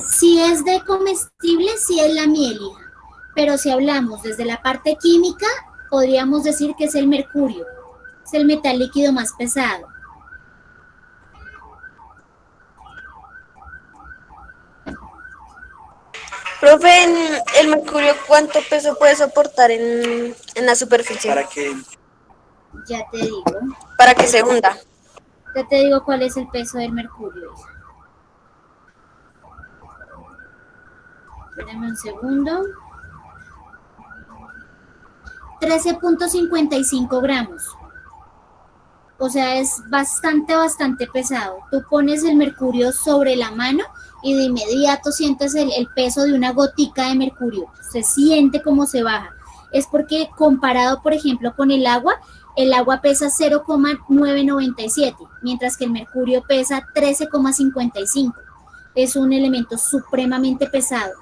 Si es de comestible, sí es la miel, hija. Pero si hablamos desde la parte química, podríamos decir que es el mercurio, es el metal líquido más pesado. Profe, ¿el mercurio cuánto peso puede soportar en la superficie? Ya te digo. Para que se hunda. Ya te digo cuál es el peso del mercurio. Espérame un segundo. 13.55 gramos. O sea, es bastante pesado. Tú pones el mercurio sobre la mano y de inmediato sientes el peso de una gotica de mercurio. Se siente como se baja. Es porque comparado, por ejemplo, con el agua pesa 0,997, mientras que el mercurio pesa 13,55. Es un elemento supremamente pesado.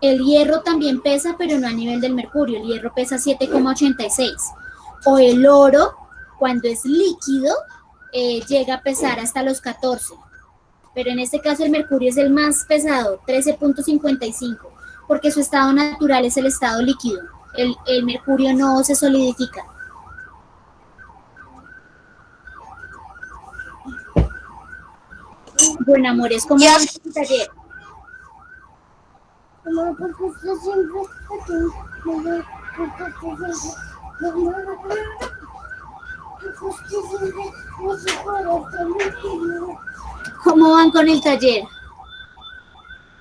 El hierro también pesa, pero no a nivel del mercurio. El hierro pesa 7,86. O el oro, cuando es líquido, llega a pesar hasta los 14. Pero en este caso el mercurio es el más pesado, 13.55, porque su estado natural es el estado líquido. El mercurio no se solidifica. Bueno, amores, ¿cómo va el taller? ¿Cómo van con el taller?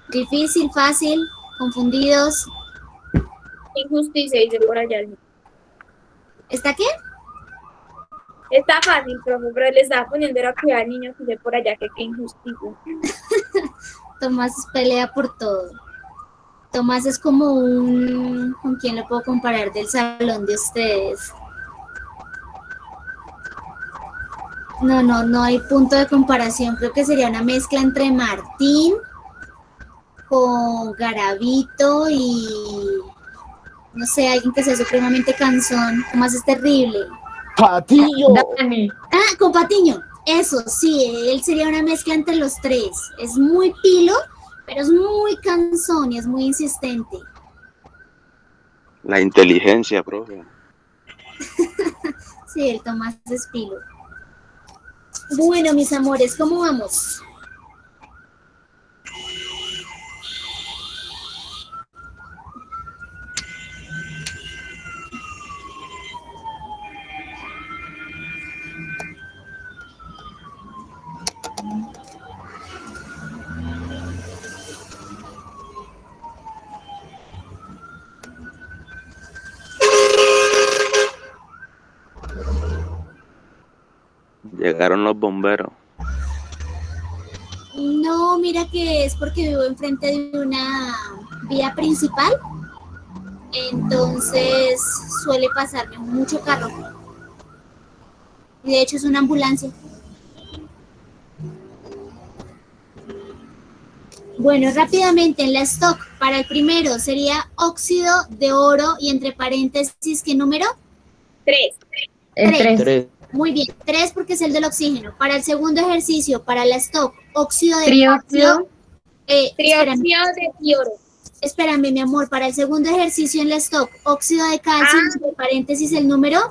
¿Difícil, fácil, confundidos? Injusticia, dice por allá. ¿Está qué? Está fácil, profe, pero le estaba poniendo era cuidado al niño que dice por allá que qué injusticia. Tomás pelea por todo. Tomás es como ¿con quién lo puedo comparar del salón de ustedes? No hay punto de comparación. Creo que sería una mezcla entre Martín con Garavito y no sé, alguien que sea supremamente cansón. Tomás es terrible. ¡Patiño! Dani. Con Patiño. Eso, sí, él sería una mezcla entre los tres. Es muy pilo, pero es muy cansón y es muy insistente. La inteligencia, profe. Sí, el Tomás es pilo. Bueno, mis amores, ¿cómo vamos? Llegaron los bomberos. No, mira que es porque vivo enfrente de una vía principal, entonces suele pasarme mucho carro. Y de hecho es una ambulancia. Bueno, rápidamente en la stock, para el primero sería óxido de oro y entre paréntesis, ¿qué número? 3. El 3. 3. Muy bien, 3 porque es el del oxígeno. Para el segundo ejercicio, para la stock, óxido de Trióxido. Trióxido de cloro. Espérame, mi amor, para el segundo ejercicio en la stock, óxido de calcio, entre paréntesis, el número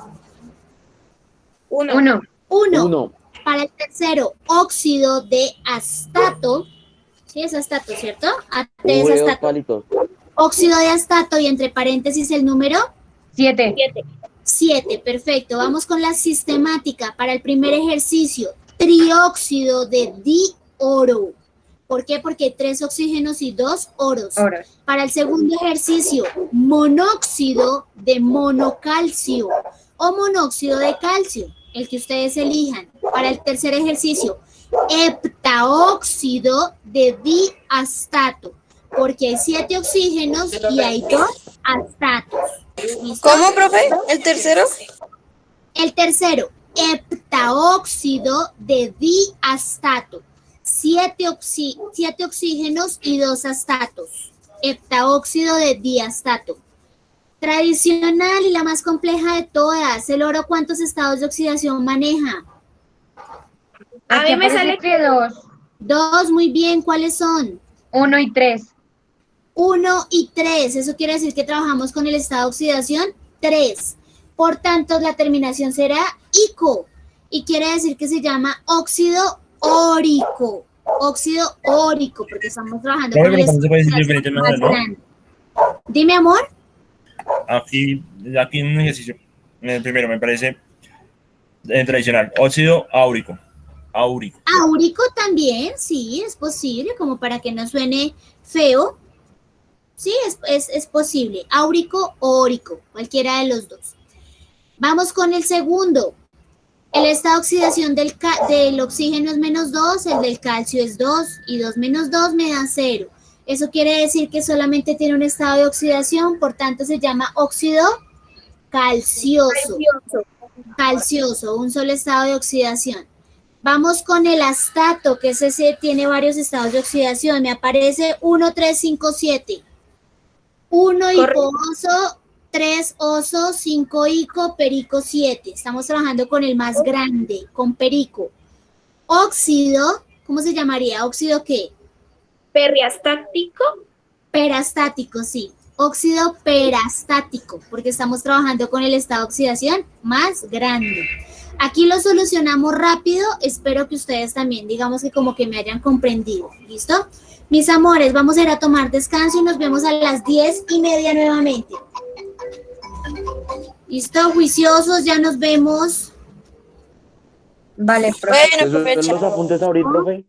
1. 1. Para el tercero, óxido de astato. Sí, es astato, ¿cierto? Es astato. Palitos. Óxido de astato y entre paréntesis el número 7. 7. Perfecto. Vamos con la sistemática. Para el primer ejercicio, trióxido de oro. ¿Por qué? Porque hay 3 oxígenos y 2 oros. Para el segundo ejercicio, monóxido de monocalcio o monóxido de calcio, el que ustedes elijan. Para el tercer ejercicio, heptaóxido de diastato, porque hay 7 oxígenos y hay 2 astatos. ¿Listo? ¿Cómo, profe? ¿El tercero? El tercero, heptaóxido de diastato. 7 oxígenos y 2 astatos. Heptaóxido de diastato. Tradicional y la más compleja de todas. ¿El oro cuántos estados de oxidación maneja? A mí me sale que 2. 2, muy bien. ¿Cuáles son? 1 y 3. 1 y 3. Eso quiere decir que trabajamos con el estado de oxidación 3. Por tanto, la terminación será ico. Y quiere decir que se llama óxido órico. Óxido órico, porque estamos trabajando con el estado de oxidación más grande. Dime, amor. Aquí en un ejercicio, en el primero me parece tradicional, óxido áurico. Áurico también, sí, es posible, como para que no suene feo. Sí, es posible. Áurico o órico, cualquiera de los dos. Vamos con el segundo. El estado de oxidación del oxígeno es -2, el del calcio es 2, y 2 menos 2 me da 0. Eso quiere decir que solamente tiene un estado de oxidación, por tanto se llama óxido calcioso. Calcioso, un solo estado de oxidación. Vamos con el astato, que ese tiene varios estados de oxidación. Me aparece 1, 3, 5, 7. 1 hiposo, 3 oso, 5 ico, perico 7. Estamos trabajando con el más grande, con perico. Óxido, ¿cómo se llamaría? ¿Óxido qué? Periastático. Perastático, sí. Óxido perastático, porque estamos trabajando con el estado de oxidación más grande. Aquí lo solucionamos rápido. Espero que ustedes también, digamos que como que me hayan comprendido. ¿Listo? Mis amores, vamos a ir a tomar descanso y nos vemos a las 10:30 nuevamente. ¿Listo? Juiciosos, ya nos vemos. Vale, profe. Bueno, profe, ¿Los apuntes a abrir, profe?